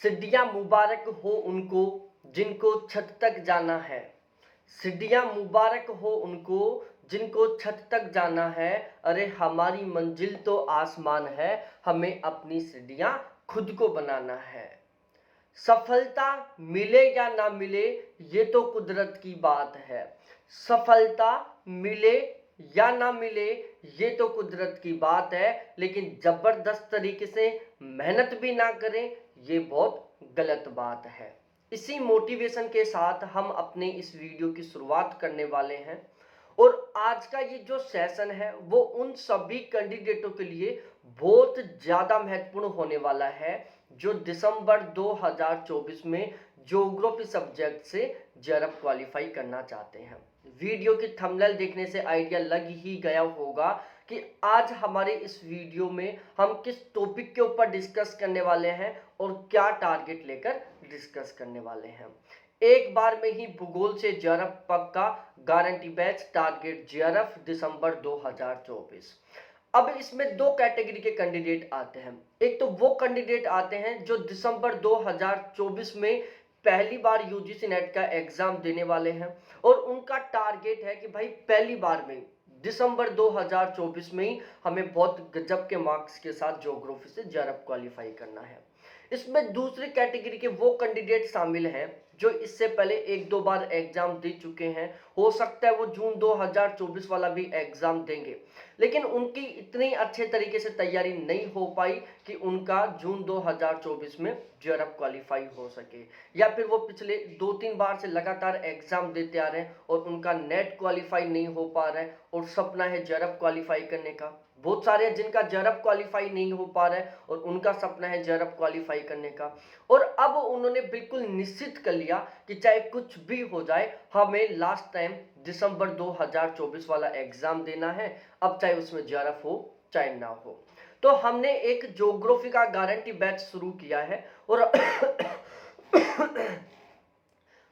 सिड्डियाँ मुबारक हो उनको जिनको छत तक जाना है। सिड्डियाँ मुबारक हो उनको जिनको छत तक जाना है। अरे हमारी मंजिल तो आसमान है, हमें अपनी सिड्डियाँ खुद को बनाना है। सफलता मिले या ना मिले ये तो कुदरत की बात है। सफलता मिले या ना मिले ये तो कुदरत की बात है, लेकिन जबरदस्त तरीके से मेहनत भी ना करें ये बहुत गलत बात है। इसी मोटिवेशन के साथ हम अपने इस वीडियो की शुरुआत करने वाले हैं और आज का ये जो सेशन है वो उन सभी कैंडिडेटों के लिए बहुत ज़्यादा महत्वपूर्ण होने वाला है जो दिसंबर 2024 में ज्योग्राफी सब्जेक्ट से जेआरएफ क्वालिफाई करना चाहते हैं। वीडियो की थंबनेल देखने से आइडिया लग ही गया होगा कि आज हमारे इस वीडियो में हम किस टॉपिक के ऊपर डिस्कस करने वाले हैं और क्या टारगेट लेकर डिस्कस करने वाले हैं। एक बार में ही भूगोल से जेआरएफ पक्का गारंटी बैच टारगेट जेआरएफ दिसंबर 2024। अब इसमें दो कैटेगरी के कैंडिडेट आते हैं। एक तो वो कैंडिडेट आते हैं जो दिसंबर 2024 में पहली बार यूजीसी नेट का एग्जाम देने वाले हैं और उनका टारगेट है कि भाई पहली बार में दिसंबर 2024 में ही हमें बहुत गजब के मार्क्स के साथ ज्योग्राफी से जेआरएफ क्वालिफाई करना है। इसमें दूसरी कैटेगरी के वो कैंडिडेट शामिल हैं जो इससे पहले एक दो बार एग्जाम दे चुके हैं। हो सकता है वो जून 2024 वाला भी एग्जाम देंगे, लेकिन उनकी इतनी अच्छे तरीके से तैयारी नहीं हो पाई कि उनका जून 2024 में जेआरएफ क्वालिफाई हो सके, या फिर वो पिछले 2-3 बार से लगातार एग्जाम देते आ रहे हैं और उनका नेट क्वालिफाई नहीं हो पा रहा है और सपना है जेआरएफ क्वालिफाई करने का। बहुत सारे हैं जिनका जेआरएफ क्वालिफाई नहीं हो पा रहा है और उनका सपना है जेआरएफ क्वालिफाई करने का, और अब उन्होंने बिल्कुल निश्चित कर लिया कि चाहे कुछ भी हो जाए हमें लास्ट टाइम दिसंबर 2024 वाला एग्जाम देना है, अब चाहे उसमें जेआरएफ हो चाहे ना हो। तो हमने एक ज्योग्राफी का गारंटी बैच शुरू किया है और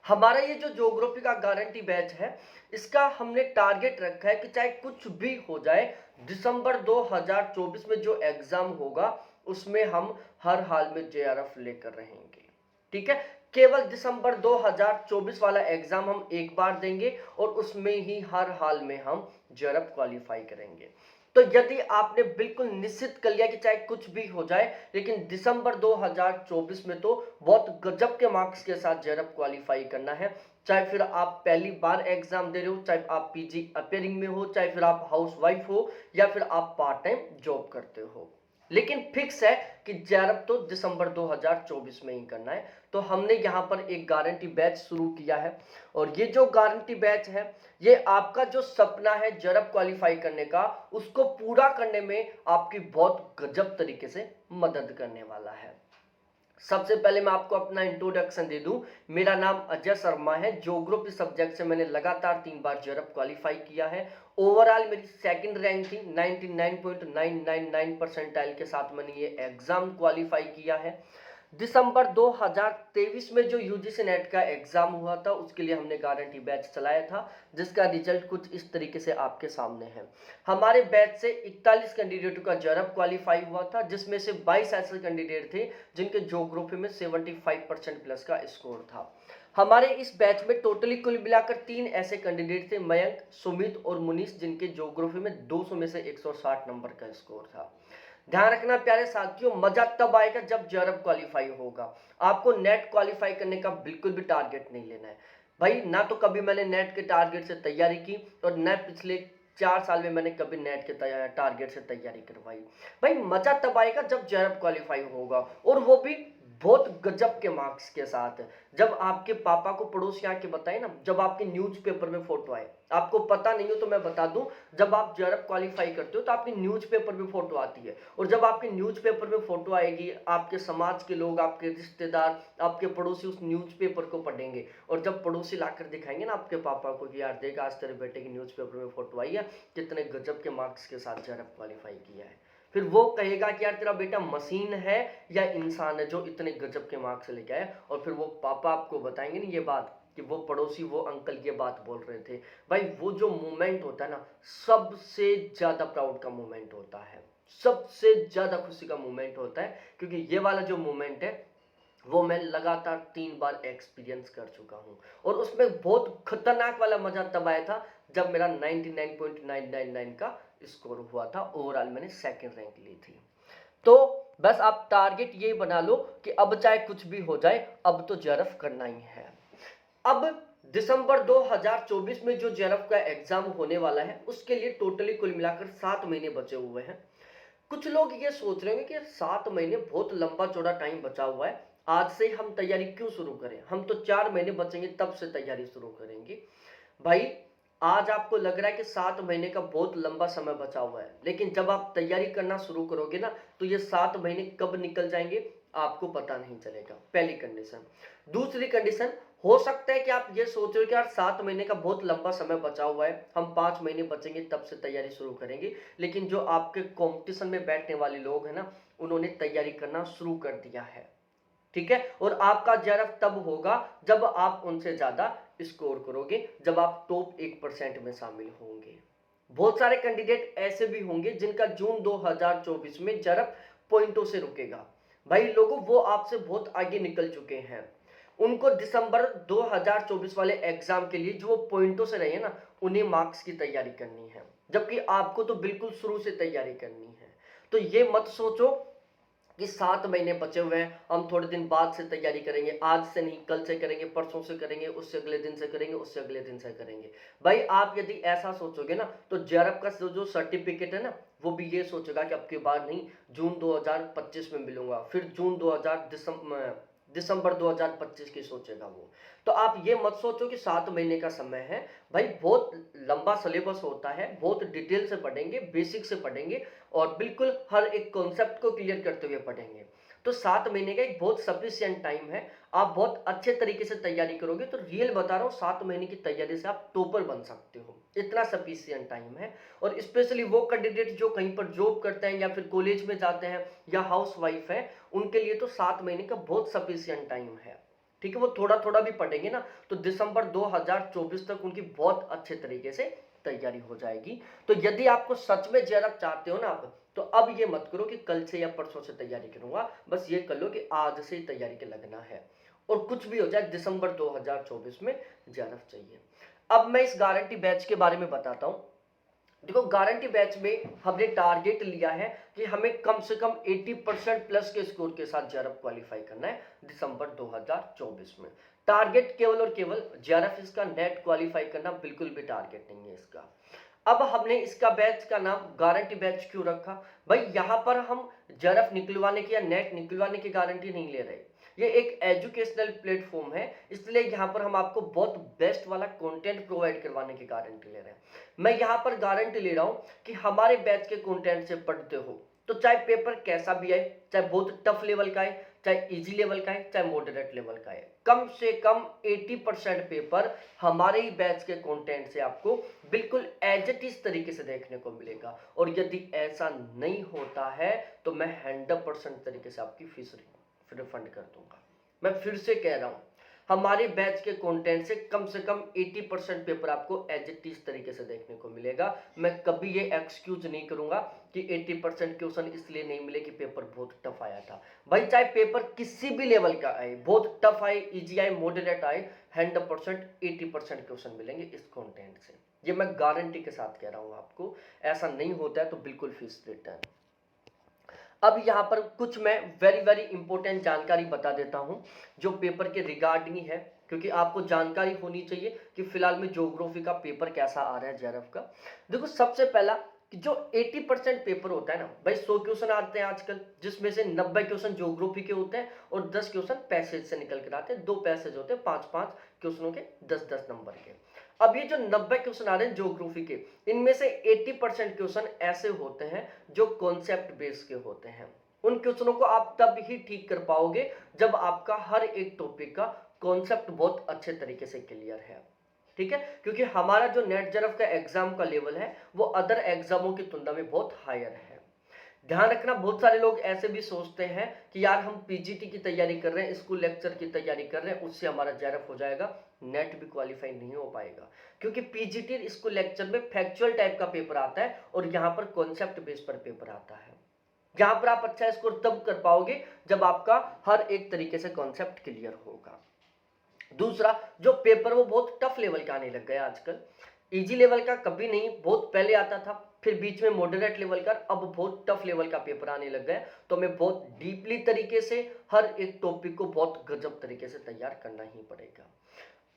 हमारा ये जो ज्योग्राफी का गारंटी बैच है इसका हमने टारगेट रखा है कि चाहे कुछ भी हो जाए दिसंबर 2024 में जो एग्जाम होगा उसमें हम हर हाल में जेआरएफ लेकर रहेंगे। ठीक है, केवल दिसंबर 2024 वाला एग्जाम हम एक बार देंगे और उसमें ही हर हाल में हम जेआरएफ क्वालिफाई करेंगे। तो यदि आपने बिल्कुल निश्चित कर लिया कि चाहे कुछ भी हो जाए लेकिन दिसंबर 2024 में तो बहुत गजब के मार्क्स के साथ जेआरएफ क्वालिफाई करना है, चाहे फिर आप पहली बार एग्जाम दे रहे हो, चाहे आप पीजी अपेयरिंग में हो, चाहे फिर आप हाउसवाइफ हो या फिर आप पार्ट टाइम जॉब करते हो, लेकिन फिक्स है कि जेआरएफ तो दिसंबर 2024 में ही करना है। तो हमने यहाँ पर एक गारंटी बैच शुरू किया है और ये जो गारंटी बैच है ये आपका जो सपना है जेआरएफ क्वालिफाई करने का उसको पूरा करने में आपकी बहुत गजब तरीके से मदद करने वाला है। सबसे पहले मैं आपको अपना इंट्रोडक्शन दे दूं। मेरा नाम अजय शर्मा है। ज्योग्राफी सब्जेक्ट से मैंने लगातार 3 बार जेआरएफ क्वालिफाई किया है। ओवरऑल मेरी सेकंड रैंक थी, 99.999 परसेंटाइल के साथ मैंने ये एग्जाम क्वालिफाई किया है। दिसंबर 2023 में जो यूजीसी नेट का एग्जाम हुआ था उसके लिए हमने गारंटी बैच चलाया था जिसका रिजल्ट कुछ इस तरीके से आपके सामने है। हमारे बैच से 41 कैंडिडेटों का जेआरएफ क्वालिफाई हुआ था, जिसमें से 22 ऐसे कैंडिडेट थे जिनके ज्योग्राफी में 75% प्लस का स्कोर था। हमारे इस बैच में टोटली कुल मिलाकर 3 ऐसे कैंडिडेट थे, मयंक, सुमित और मुनीष, जिनके ज्योग्राफी में 200 में से 160 नंबर का स्कोर था। ध्यान रखना प्यारे साथियों, मजा तब आएगा जब जेआरएफ क्वालिफाई होगा। आपको नेट क्वालिफाई करने का बिल्कुल भी टारगेट नहीं लेना है भाई। ना तो कभी मैंने नेट के टारगेट से तैयारी की और न पिछले 4 साल में मैंने कभी नेट के टारगेट से तैयारी करवाई। भाई मजा तब आएगा जब जेआरएफ क्वालिफाई होगा, और वो भी बहुत गजब के मार्क्स के साथ। जब आपके पापा को पड़ोसी आके बताए ना, जब आपके न्यूज़पेपर में फोटो आए, आपको पता नहीं हो तो मैं बता दूं, जब आप जेआरएफ क्वालिफाई करते हो तो आपके न्यूज़पेपर में फोटो आती है, और जब आपके न्यूज़पेपर में फोटो आएगी आपके समाज के लोग, आपके रिश्तेदार, आपके पड़ोसी उस न्यूज़पेपर को पढ़ेंगे, और जब पड़ोसी लाकर दिखाएंगे ना आपके पापा को कि यार देख आज तेरे बेटे की न्यूज़पेपर में फोटो आई है, कितने गजब के मार्क्स के साथ जेआरएफ क्वालिफाई किया है, फिर वो कहेगा कि यार तेरा बेटा मशीन है या इंसान है जो इतने गजब के मार्क्स लेके आए। और फिर वो पापा आपको बताएंगे ना ये बात कि वो पड़ोसी, वो अंकल ये बात बोल रहे थे। भाई वो जो मोमेंट होता है ना, सबसे ज्यादा प्राउड का मोमेंट होता है, सबसे ज्यादा खुशी का मोमेंट होता है, क्योंकि ये वाला जो मोमेंट है वो मैं लगातार 3 बार एक्सपीरियंस कर चुका हूँ और उसमें बहुत खतरनाक वाला मजा तब आया था जब मेरा 99.999 का स्कोर हुआ था। ओवरऑल मैंने सेकंड रैंक ली थी। तो बस आप टारगेट ये बना लो कि अब चाहे कुछ भी हो जाए, अब तो जेआरएफ करना ही है। अब दिसंबर 2024 में जो जेआरएफ का एग्जाम होने वाला है उसके लिए टोटली कुल मिलाकर 7 महीने बचे हुए हैं। कुछ लोग ये सोच रहे होंगे कि 7 महीने बहुत लंबा चौड़ा टाइम बचा हुआ है, आज से हम तैयारी क्यों शुरू करें, हम तो 4 महीने बचेंगे तब से तैयारी शुरू करेंगे। भाई, आज आपको लग रहा है कि 7 महीने का बहुत लंबा समय बचा हुआ है, लेकिन जब आप तैयारी करना शुरू करोगे ना तो ये 7 महीने कब निकल जाएंगे आपको पता नहीं चलेगा। पहली कंडीशन। दूसरी कंडीशन, हो सकता है कि आप ये सोच रहे हो कि यार 7 महीने का बहुत लंबा समय बचा हुआ है, हम 5 महीने बचेंगे तब से तैयारी शुरू करेंगे, लेकिन जो आपके कंपटीशन में बैठने वाले लोग हैं ना, उन्होंने तैयारी करना शुरू कर दिया है। ठीक है, और आपका जेआरएफ तब होगा जब आप उनसे ज्यादा स्कोर करोगे, जब आप टॉप 1% में शामिल होंगे। बहुत सारे कैंडिडेट ऐसे भी होंगे जिनका जून 2024 में जेआरएफ पॉइंटों से रुकेगा। भाई लोगों, वो आपसे बहुत आगे निकल चुके हैं। उनको दिसंबर 2024 वाले एग्जाम के लिए जो वो पॉइंटों से रहे हैं ना, उन्हें मार्क्स की तैयारी करनी है, जबकि आपको तो बिल्कुल शुरू से तैयारी करनी है। तो ये मत सोचो कि 7 महीने बचे हुए हैं, हम थोड़े दिन बाद से तैयारी करेंगे, आज से नहीं, कल से करेंगे, परसों से करेंगे, उससे अगले दिन से करेंगे, उससे अगले दिन से करेंगे। भाई आप यदि ऐसा सोचोगे ना तो जेआरएफ का जो सर्टिफिकेट है ना, वो भी ये सोचेगा कि अब की बार नहीं, जून 2025 में मिलूंगा, फिर जून 2000 दिसंबर 2025 की सोचेगा वो। तो आप ये मत सोचो कि 7 महीने का समय है। भाई बहुत लंबा सिलेबस होता है, बहुत डिटेल से पढ़ेंगे, बेसिक से पढ़ेंगे और बिल्कुल हर एक कॉन्सेप्ट को क्लियर करते हुए पढ़ेंगे। तो 7 महीने का एक बहुत सफिशिएंट टाइम है। आप बहुत अच्छे तरीके से तैयारी करोगे तो रियल बता रहा हूँ, 7 महीने की तैयारी से आप टॉपर बन सकते हो, इतना सफिशिएंट टाइम है। और स्पेशली वो कैंडिडेट जो कहीं पर जॉब करते हैं या फिर कॉलेज में जाते हैं या हाउस वाइफ है, उनके लिए तो 7 महीने का बहुत सफिशिएंट टाइम है। ठीक है, वो थोड़ा थोड़ा भी पढ़ेंगे ना तो दिसंबर 2024 तक उनकी बहुत अच्छे तरीके से तैयारी हो जाएगी। तो यदि आपको सच में जेआरएफ चाहते हो ना आप, तो अब ये मत करो कि कल से या परसों से तैयारी करूंगा, बस ये कर लो कि आज से ही तैयारी के लगना है और कुछ भी हो जाए दिसंबर 2024 में जेआरएफ चाहिए। अब मैं इस गारंटी बैच के बारे में बताता हूं। देखो, गारंटी बैच में हमने टारगेट लिया है कि हमें कम से कम 80% प्लस के स्कोर के साथ जेआरएफ क्वालिफाई करना है दिसंबर 2024 में। टारगेट केवल और केवल जेआरएफ, इसका नेट क्वालिफाई करना बिल्कुल भी टारगेट नहीं है इसका। अब हमने इसका बैच का नाम गारंटी बैच क्यों रखा? भाई यहाँ पर हम जेआरएफ निकलवाने की या नेट निकलवाने की गारंटी नहीं ले रहे, ये एक एजुकेशनल प्लेटफॉर्म है, इसलिए यहाँ पर हम आपको बहुत बेस्ट वाला कंटेंट प्रोवाइड करवाने की गारंटी ले रहे हैं। मैं यहाँ पर गारंटी ले रहा हूँ कि हमारे बैच के कंटेंट से पढ़ते हो तो चाहे पेपर कैसा भी आए, चाहे बहुत टफ लेवल का है, चाहे इजी लेवल का है, चाहे मॉडरेट लेवल का है, कम से कम 80% पेपर हमारे ही बैच के कंटेंट से आपको बिल्कुल एज इट इज तरीके से देखने को मिलेगा। और यदि ऐसा नहीं होता है तो मैं 100% तरीके से आपकी फीस रिफंड कर दूंगा। मैं फिर से कह रहा हूं, हमारे बैच के कंटेंट से कम 80% पेपर आपको एज इट इज तरीके से देखने को मिलेगा। मैं कभी ये एक्सक्यूज नहीं करूंगा कि 80% क्वेश्चन इसलिए नहीं मिले कि पेपर बहुत टफ आया था। भाई चाहे पेपर किसी भी लेवल का आए, बहुत टफ आए, इजी आए, मॉडरेट आए, 100% 80% क्वेश्चन मिलेंगे इस कंटेंट से। ये मैं गारंटी के साथ कह रहा हूं आपको। ऐसा नहीं होता है तो बिल्कुल फीस रिटर्न। अब यहाँ पर कुछ मैं वेरी वेरी इंपॉर्टेंट जानकारी बता देता हूँ जो पेपर के रिगार्डिंग है, क्योंकि आपको जानकारी होनी चाहिए कि फिलहाल में ज्योग्राफी का पेपर कैसा आ रहा है जेआरएफ का। देखो, सबसे पहला कि जो 80% पेपर होता है ना भाई, 100 क्वेश्चन आते हैं आजकल, जिसमें से 90 क्वेश्चन ज्योग्राफी के होते हैं और 10 क्वेश्चन पैसेज से निकल कर आते हैं। 2 पैसेज होते हैं 5-5 क्वेश्चनों के, 10-10 नंबर के। अब ये जो 90 क्वेश्चन आ रहे हैं ज्योग्राफी के, इनमें से 80% क्वेश्चन ऐसे होते हैं जो कॉन्सेप्ट बेस के होते हैं। उन क्वेश्चनों को आप तब ही ठीक कर पाओगे जब आपका हर एक टॉपिक का कॉन्सेप्ट बहुत अच्छे तरीके से क्लियर है। ठीक है, क्योंकि हमारा जो नेट जेआरएफ का एग्जाम का लेवल है वो अदर एग्जामों की तुलना में बहुत हायर है। ध्यान रखना, बहुत सारे लोग ऐसे भी सोचते हैं कि यार हम पीजीटी की तैयारी कर रहे हैं, स्कूल लेक्चर की तैयारी कर रहे हैं, उससे हमारा जेआरएफ हो जाएगा। नेट भी क्वालिफाई नहीं हो पाएगा, क्योंकि पीजीटी स्कूल लेक्चर में फैक्चुअल टाइप का पेपर आता है और यहाँ पर कॉन्सेप्ट बेस पर पेपर आता है। यहाँ पर आप अच्छा स्कोर तब कर पाओगे जब आपका हर एक तरीके से कॉन्सेप्ट क्लियर होगा। दूसरा जो पेपर वो बहुत टफ लेवल का आने लग गया आजकल, इजी लेवल का कभी नहीं, बहुत पहले आता था, फिर बीच में मॉडरेट लेवल का, अब बहुत टफ लेवल का पेपर आने लग गया। तो हमें बहुत डीपली तरीके से हर एक टॉपिक को बहुत गजब तरीके से तैयार करना ही पड़ेगा।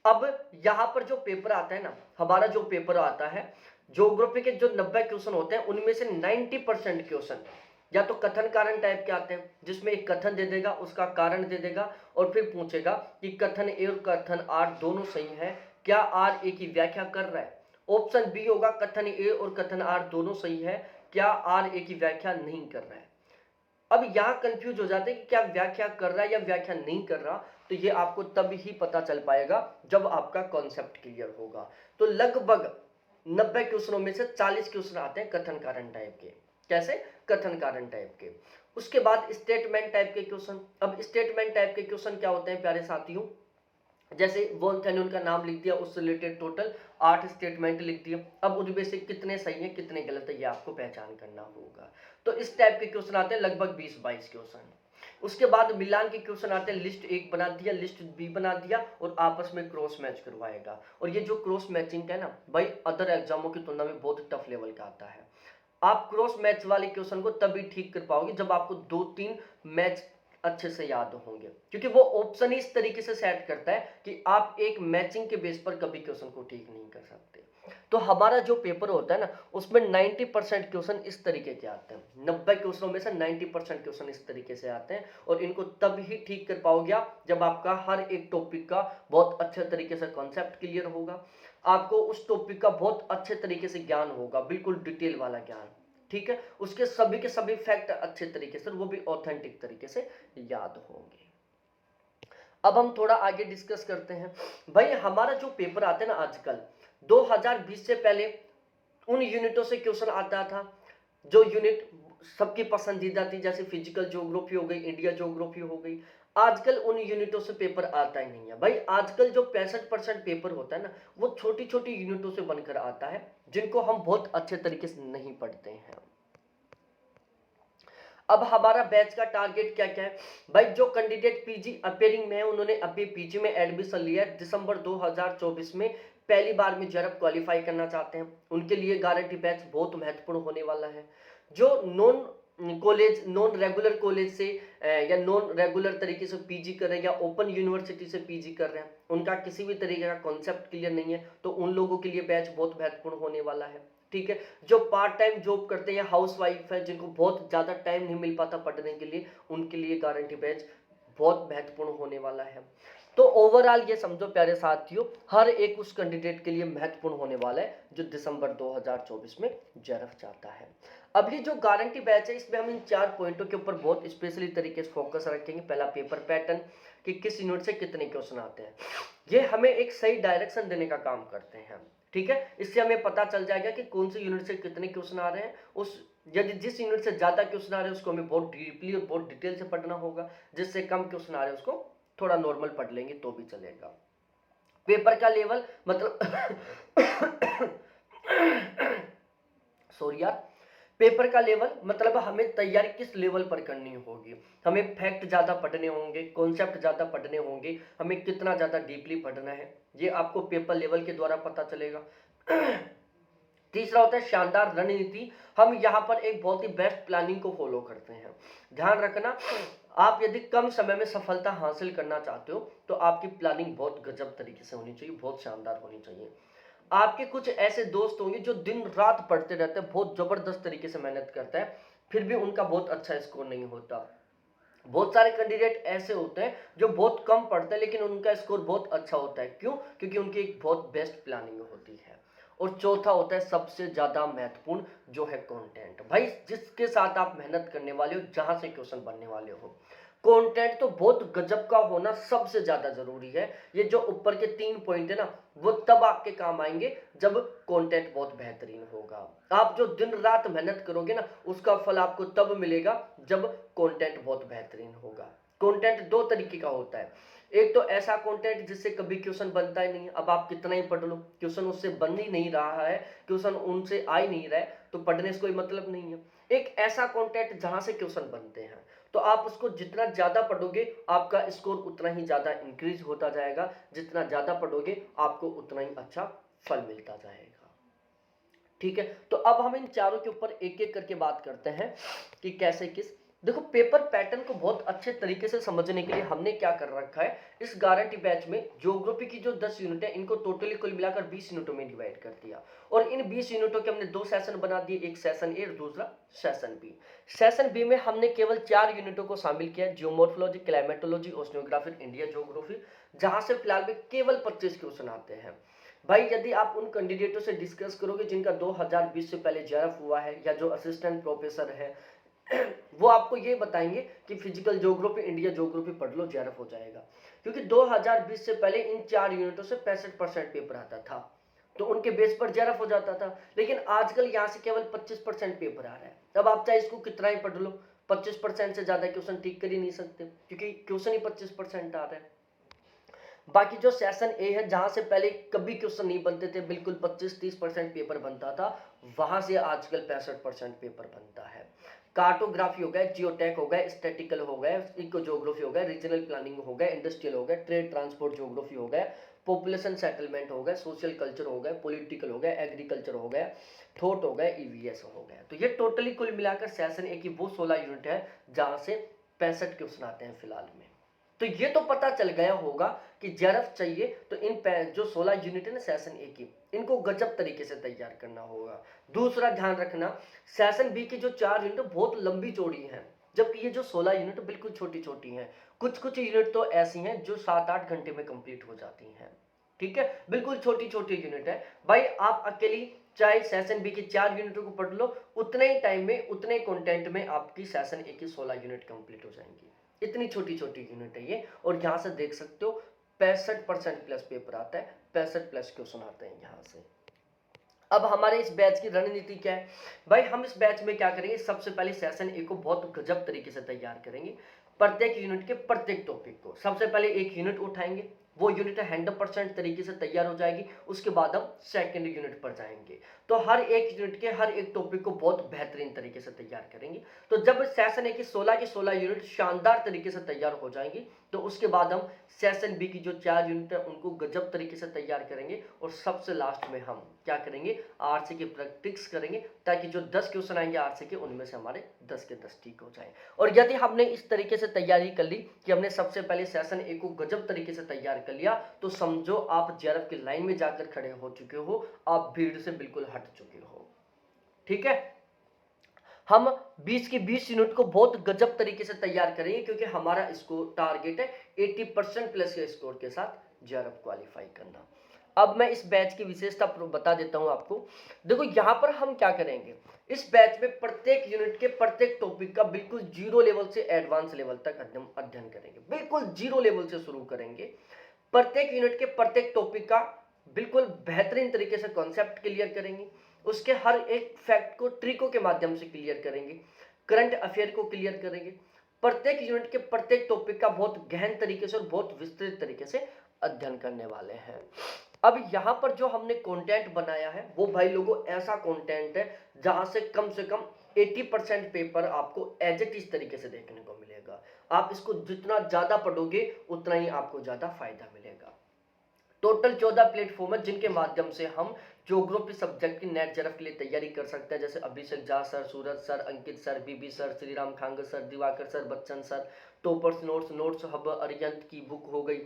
अब यहाँ पर जो पेपर आता है ना, हमारा जो पेपर आता है ज्योग्राफी के जो 90 क्वेश्चन होते हैं उनमें से 90% क्वेश्चन या तो कथन कारण टाइप के आते हैं, जिसमें एक कथन दे देगा, उसका कारण दे देगा और फिर पूछेगा कि कथन ए और कथन आर दोनों सही है, क्या आर ए की व्याख्या कर रहा है। ऑप्शन बी होगा कथन ए और कथन आर दोनों सही है, क्या आर ए की व्याख्या नहीं कर रहा है। अब यहां कंफ्यूज हो जाते हैं कि क्या व्याख्या कर रहा है या व्याख्या नहीं कर रहा, तो ये आपको तब ही पता चल पाएगा जब आपका कॉन्सेप्ट क्लियर होगा। तो लगभग 90 क्वेश्चनों में से 40 क्वेश्चन आते हैं कथन कारण टाइप के। कैसे? कथन कारण टाइप के। उसके बाद स्टेटमेंट टाइप के क्वेश्चन। अब स्टेटमेंट टाइप के क्वेश्चन क्या होते हैं प्यारे साथियों, जैसे वॉन थेन्यून का नाम लिख दिया, उससे रिलेटेड टोटल 8 स्टेटमेंट लिख दिया, अब उनमें से कितने सही है कितने गलत है ये आपको पहचान करना होगा। तो इस टाइप के क्वेश्चन आते हैं लगभग 20-22 क्वेश्चन। उसके बाद मिलान के क्वेश्चन आते हैं, लिस्ट एक बना दिया, लिस्ट बी बना दिया और आपस में क्रॉस मैच करवाएगा। और ये जो क्रॉस मैचिंग है ना भाई, अदर एग्जामों की तुलना में बहुत टफ लेवल का आता है। आप क्रॉस मैच वाले क्वेश्चन को तभी ठीक कर पाओगे जब आपको 2-3 मैच अच्छे से याद होंगे, क्योंकि वो ऑप्शन ही इस तरीके से सेट करता है कि आप एक मैचिंग के बेस पर कभी क्वेश्चन को ठीक नहीं कर सकते। तो हमारा जो पेपर होता है ना, उसमें 90% क्वेश्चन इस तरीके के आते हैं। 90 क्वेश्चनों में से 90% क्वेश्चन इस तरीके से आते हैं और इनको तब ही ठीक कर पाओगे आप जब आपका हर एक टॉपिक का बहुत अच्छे तरीके से कॉन्सेप्ट क्लियर होगा, आपको उस टॉपिक का बहुत अच्छे तरीके से ज्ञान होगा, बिल्कुल डिटेल वाला ज्ञान, ठीक है, उसके सभी के सभी फैक्ट अच्छे तरीके से, वो भी ऑथेंटिक तरीके से याद होंगे। अब हम थोड़ा आगे डिस्कस करते हैं। भाई हमारा जो पेपर आते हैं ना आजकल, 2020 से पहले उन यूनिटों से क्वेश्चन आता था जो यूनिट सबकी पसंदीदा थी, जैसे फिजिकल ज्योग्राफी हो गई, इंडिया ज्योग्राफी हो गई। आजकल उन यूनिटों से पेपर आता ही नहीं है भाई। आजकल जो 65% पेपर होता है ना, वो छोटी छोटी यूनिटों से बनकर आता है, जिनको हम बहुत अच्छे तरीके से नहीं पढ़ते हैं। अब हमारा बैच का टारगेट क्या क्या है भाई, जो कैंडिडेट पीजी अपेयरिंग में है, उन्होंने अभी पीजी में एडमिशन लिया है, दिसंबर 2024 में पहली बार में जरब क्वालिफाई करना चाहते हैं, उनके लिए गारंटी बैच बहुत महत्वपूर्ण होने वाला है। जो नॉन रेगुलर कॉलेज से या नॉन रेगुलर तरीके से पीजी कर रहे हैं या ओपन यूनिवर्सिटी से पीजी कर रहे हैं, उनका किसी भी तरीके का कॉन्सेप्ट क्लियर नहीं है, तो उन लोगों के लिए बैच बहुत महत्वपूर्ण होने वाला है। ठीक है, जो पार्ट टाइम जॉब करते हैं, हाउस वाइफ है, जिनको बहुत ज़्यादा टाइम नहीं मिल पाता पढ़ने के लिए, उनके लिए गारंटी बैच बहुत महत्वपूर्ण होने वाला है। तो ओवरऑल ये समझो प्यारे साथियों, हर एक उस कैंडिडेट के लिए महत्वपूर्ण होने वाला है जो दिसंबर 2024 में जेआरएफ चाहता है। अभी जो गारंटी बैच है, इसमें हम इन 4 पॉइंटों के ऊपर बहुत स्पेशली तरीके से फोकस रखेंगे। पहला पेपर पैटर्न, कि किस यूनिट से कितने क्वेश्चन आते हैं, ये हमें एक सही डायरेक्शन देने का काम करते हैं। ठीक है, इससे हमें पता चल जाएगा कि कौन सी यूनिट से कितने क्वेश्चन आ रहे हैं। उस यदि जिस यूनिट से ज्यादा क्वेश्चन आ रहे हैं उसको हमें बहुत डीपली और बहुत डिटेल से पढ़ना होगा, जिससे कम क्वेश्चन आ रहे हैं उसको थोड़ा नॉर्मल पढ़ लेंगे तो भी चलेगा। पेपर का लेवल मतलब सॉरी यार, पेपर का लेवल मतलब हमें तैयारी किस लेवल पर करनी होगी। हमें फैक्ट ज़्यादा पढ़ने होंगे, कॉन्सेप्ट ज़्यादा पढ़ने होंगे, हमें कितना ज़्यादा डीपली पढ़ना है, ये आपको पेपर लेवल के द्वारा पता चलेगा। तीसरा होता है शानदार रणनीति। हम यहाँ पर एक बहुत ही बेस्ट प्लानिंग को फॉलो करते हैं। ध्यान रखना, आप यदि कम समय में सफलता हासिल करना चाहते हो तो आपकी प्लानिंग बहुत गजब तरीके से होनी चाहिए, बहुत शानदार होनी चाहिए। आपके कुछ ऐसे दोस्त होंगे जो दिन रात पढ़ते रहते हैं, बहुत जबरदस्त तरीके से मेहनत करते हैं, फिर भी उनका बहुत अच्छा स्कोर नहीं होता। बहुत सारे कैंडिडेट ऐसे होते हैं जो बहुत कम पढ़ते हैं लेकिन उनका स्कोर बहुत अच्छा होता है। क्यों? क्योंकि उनकी एक बहुत बेस्ट प्लानिंग होती है। और चौथा होता है सबसे ज्यादा महत्वपूर्ण, जो है कंटेंट। भाई जिसके साथ आप मेहनत करने वाले हो, जहां से क्वेश्चन बनने वाले हो, कंटेंट तो बहुत गजब का होना सबसे ज्यादा जरूरी है। ये जो ऊपर के 3 पॉइंट है ना, वो तब आपके काम आएंगे जब कंटेंट बहुत बेहतरीन होगा। आप जो दिन रात मेहनत करोगे ना, उसका फल आपको तब मिलेगा जब कंटेंट बहुत बेहतरीन होगा। कंटेंट 2 तरीके का होता है, एक तो ऐसा कंटेंट जिससे कभी क्वेश्चन बनता ही नहीं, अब आप कितना ही पढ़ लो क्वेश्चन उससे बन ही नहीं रहा है, क्वेश्चन उनसे आ ही नहीं रहा है, तो पढ़ने से कोई मतलब नहीं है। एक ऐसा कंटेंट जहां से क्वेश्चन बनते हैं, तो आप उसको जितना ज्यादा पढ़ोगे आपका स्कोर उतना ही ज्यादा इंक्रीज होता जाएगा, जितना ज्यादा पढ़ोगे आपको उतना ही अच्छा फल मिलता जाएगा। ठीक है, तो अब हम इन चारों के ऊपर एक एक करके बात करते हैं कि कैसे किस। देखो, पेपर पैटर्न को बहुत अच्छे तरीके से समझने के लिए हमने क्या कर रखा है, इस गारंटी बैच में ज्योग्राफी की जो 10 यूनिट है इनको टोटली कुल मिलाकर 20 यूनिटों में डिवाइड कर दिया, और इन 20 यूनिटों के हमने 2 सेशन बना दिए, एक सेशन ए और दूसरा सेशन बी। सेशन बी में हमने केवल 4 यूनिटों को शामिल किया, geomorphology, climatology, oceanography, India geography, जहां से फिलहाल में केवल 25 क्वेश्चन आते हैं। भाई, यदि आप उन कैंडिडेटों से डिस्कस करोगे जिनका 2020 से पहले जेआरएफ हुआ है या जो असिस्टेंट प्रोफेसर है वो आपको ये बताएंगे कि फिजिकल ज्योग्राफी, इंडिया ज्योग्राफी पढ़ लो, जेआरएफ हो जाएगा। क्योंकि 2020 से पहले इन 4 यूनिटों से 65% पेपर आता था, तो उनके बेस पर जेआरएफ हो जाता था। लेकिन आजकल यहाँ से केवल 25% पेपर आ रहा है। तब आप चाहे इसको कितना ही पढ़ लो, 25% से ज्यादा क्वेश्चन ठीक कर ही नहीं सकते, क्योंकि क्वेश्चन ही 25% आ रहा है। बाकी जो सेशन ए है, जहां से पहले कभी क्वेश्चन नहीं बनते थे, बिल्कुल 25-30% पेपर बनता था, वहां से आजकल 65% पेपर बनता है। कार्टोग्राफी हो गया, जियोटेक हो गया, स्टैटिकल हो गया, इको ज्योग्राफी हो गया, रीजनल प्लानिंग हो गया, इंडस्ट्रियल हो गया, ट्रेड ट्रांसपोर्ट ज्योग्राफी हो गया, पॉपुलेशन सेटलमेंट हो गया, सोशल कल्चर हो गया, पॉलिटिकल हो गया, एग्रीकल्चर हो गया, थॉट हो गया, ईवीएस हो गया। तो ये टोटली कुल मिलाकर सेशन ए की वो 16 यूनिट है जहां से 65 क्वेश्चन आते हैं फिलहाल में। तो ये तो पता चल गया होगा कि जेआरएफ चाहिए तो इन जो 16 यूनिट है ना सेशन ए की, इनको गजब तरीके से तैयार करना होगा। दूसरा ध्यान रखना, सेशन बी की जो 4 यूनिट बहुत लंबी चौड़ी हैं, जबकि ये जो 16 यूनिट बिल्कुल छोटी छोटी हैं। कुछ कुछ यूनिट तो ऐसी हैं जो 7-8 घंटे में कंप्लीट हो जाती हैं। ठीक है, बिल्कुल छोटी छोटी यूनिट है। भाई, आप अकेली चाहे सेशन बी की 4 यूनिटों को पढ़ लो, उतने ही टाइम में, उतने कंटेंट में आपकी सेशन ए की 16 यूनिट कंप्लीट हो जाएंगी। इतनी छोटी छोटी यूनिट है ये, और यहां से देख सकते हो 65% प्लस पेपर आता है, 65 प्लस क्वेश्चन आते हैं यहां से। अब हमारे इस बैच की रणनीति क्या है भाई, हम इस बैच में क्या करेंगे, सबसे पहले सेशन ए को बहुत गजब तरीके से तैयार करेंगे। प्रत्येक यूनिट के प्रत्येक टॉपिक को सबसे पहले एक यूनिट उठाएंगे, वो यूनिट 100% तरीके से तैयार हो जाएगी, उसके बाद हम सेकंड यूनिट पर जाएंगे। तो हर एक यूनिट के हर एक टॉपिक को बहुत बेहतरीन तरीके से तैयार करेंगे। तो जब सेशन ए की 16 यूनिट शानदार तरीके से तैयार हो जाएंगी, तो उसके बाद हम सेशन बी की जो 4 यूनिट है उनको गजब तरीके से तैयार करेंगे, और सबसे लास्ट में हम क्या करेंगे, आरसी की प्रैक्टिस करेंगे, ताकि जो 10 क्वेश्चन आएंगे आरसी के, उनमें से हमारे 10 के 10 ठीक हो जाए। और यदि हमने इस तरीके से तैयारी कर ली कि हमने सबसे पहले सेशन ए को गजब तरीके से तैयार कर लिया, तो समझो आप जेआरएफ की लाइन में जाकर खड़े हो चुके हो, आप भीड़ से बिल्कुल हट चुके हो। ठीक है, हम 20 की 20 यूनिट को बहुत गजब तरीके से तैयार करेंगे, क्योंकि हमारा स्कोर टारगेट है 80% प्लस के स्कोर के साथ जेआरएफ क्वालिफाई करना। अब मैं इस बैच की विशेषता बता देता हूं आपको। देखो, यहां पर हम क्या करेंगे, इस बैच में प्रत्येक यूनिट के प्रत्येक टॉपिक का बिल्कुल 0 लेवल से एडवांस लेवल तक अध्ययन करेंगे, बिल्कुल 0 लेवल से शुरू करेंगे। प्रत्येक यूनिट के प्रत्येक टॉपिक का बिल्कुल बेहतरीन तरीके से कॉन्सेप्ट क्लियर करेंगे, उसके हर एक फैक्ट को ट्रिकों के माध्यम से क्लियर करेंगे, करंट अफेयर को क्लियर करेंगे। प्रत्येक यूनिट के प्रत्येक टॉपिक का बहुत गहन तरीके से और बहुत विस्तृत तरीके से अध्ययन करने वाले हैं। अब यहां पर जो हमने कंटेंट बनाया है, वो भाई लोगों ऐसा कंटेंट है जहां से कम 80% पेपर आपको एज इट इज तरीके से देखने को मिलेगा। आप इसको जितना ज्यादा पढ़ोगे उतना ही आपको ज्यादा फायदा मिलेगा। टोटल 14 प्लेटफॉर्म है जिनके माध्यम से हम ज्योग्राफी सब्जेक्ट की नेट जेआरएफ के लिए तैयारी कर सकते हैं, जैसे Abhishek Jha sir, Suraj sir, Ankit sir, BB sir, Shriram Khang sir, Diwakar sir, Bachchan sir, toppers notes hub, Arihant की बुक हो गई,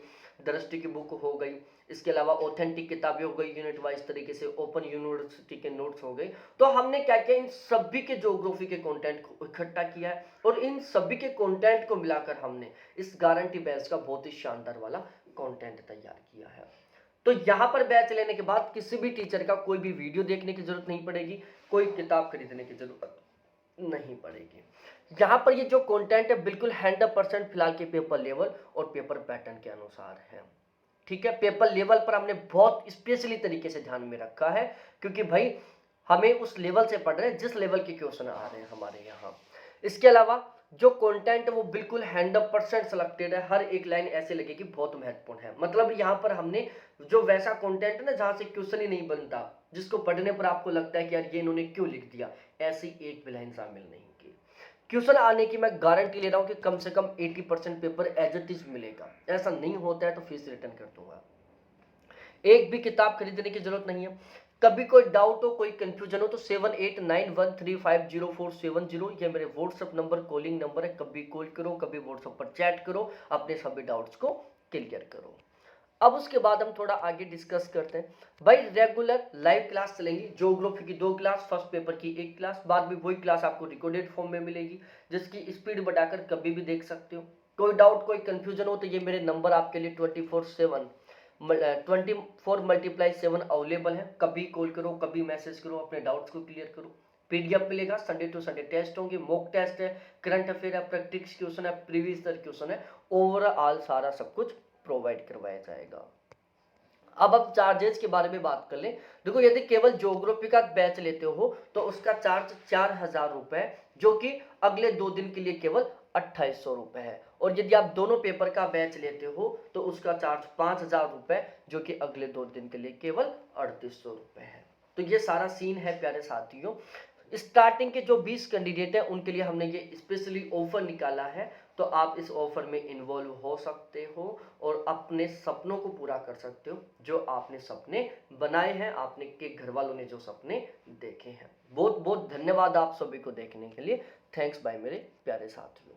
दृष्टि की बुक हो गई, इसके अलावा ऑथेंटिक किताबें हो गई यूनिट वाइज तरीके से, ओपन यूनिवर्सिटी के नोट्स हो गए। तो हमने क्या किया, इन सभी के ज्योग्राफी के कंटेंट को इकट्ठा किया है, और इन सभी के कंटेंट को मिलाकर हमने इस गारंटी बैच का बहुत ही शानदार वाला कंटेंट तैयार किया है। तो यहां पर बैच लेने के बाद किसी भी टीचर का कोई भी वीडियो देखने की जरूरत नहीं पड़ेगी, कोई किताब खरीदने की जरूरत नहीं पड़ेगी। यहां पर ये जो कंटेंट है बिल्कुल 100% फिलहाल के पेपर लेवल और पेपर पैटर्न के अनुसार है। ठीक है, पेपर लेवल पर हमने बहुत स्पेशली तरीके से ध्यान में रखा है, क्योंकि भाई हमें उस लेवल से पढ़ रहे हैं जिस लेवल के क्वेश्चन आ रहे हैं हमारे यहाँ। इसके अलावा जो कंटेंट वो बिल्कुल 100% सिलेक्टेड है, हर एक लाइन ऐसे लगेगी बहुत महत्वपूर्ण है। मतलब यहाँ पर हमने जो वैसा कंटेंट है ना जहाँ से क्वेश्चन ही नहीं बनता, जिसको पढ़ने पर आपको लगता है कि यार ये इन्होंने क्यों लिख दिया, ऐसी एक भी लाइन शामिल नहीं की। क्वेश्चन आने की मैं गारंटी ले रहा हूँ कि कम से कम 80% पेपर एज इट इज मिलेगा। ऐसा नहीं होता है तो फीस रिटर्न कर दूंगा। एक भी किताब खरीदने की जरूरत नहीं है। कभी कोई डाउट हो, कोई कंफ्यूजन हो तो 7891350470 ये मेरे व्हाट्सएप नंबर, कॉलिंग नंबर है। कभी कॉल करो, कभी व्हाट्सएप पर चैट करो, अपने सभी डाउट्स को क्लियर करो। अब उसके बाद हम थोड़ा आगे डिस्कस करते हैं। भाई रेगुलर लाइव क्लास चलेंगी, ज्योग्राफी की 2 क्लास, फर्स्ट पेपर की 1 क्लास, बाद में वही क्लास आपको रिकॉर्डेड फॉर्म में मिलेगी, जिसकी स्पीड बढ़ाकर कभी भी देख सकते हो। कोई डाउट, कोई कंफ्यूजन हो तो ये मेरे नंबर आपके लिए 24/7 अवेलेबल है। कभी कॉल करो, कभी मैसेज करो, अपने डाउट्स को क्लियर करो। पीडीएफ मिलेगा, संडे टू संडे टेस्ट होंगे, मॉक टेस्ट है, करंट अफेयर है, प्रैक्टिस क्वेश्चन है, प्रीवियस ईयर क्वेश्चन है, ओवरऑल सारा सब कुछ प्रोवाइड करवाया जाएगा। अब आप चार्जेस के बारे में बात कर लें। देखो, यदि केवल ज्योग्राफी का बैच लेते हो तो उसका चार्ज 4,000 रुपए, जो कि अगले 2 दिन के लिए केवल 2,800 रुपए है। और यदि आप दोनों पेपर का बैच लेते हो तो उसका चार्ज 5,000 रुपए, जो कि अगले 2 दिन के लिए केवल 3,800 रुपए है। तो ये सारा सीन है प्यारे साथियों। स्टार्टिंग के जो 20 कैंडिडेट हैं उनके लिए हमने ये स्पेशली ऑफर निकाला है, तो आप इस ऑफर में इन्वॉल्व हो सकते हो और अपने सपनों को पूरा कर सकते हो, जो आपने सपने बनाए हैं, आपने के घर वालों ने जो सपने देखे हैं। बहुत बहुत धन्यवाद आप सभी को देखने के लिए। थैंक्स बाय मेरे प्यारे साथियों।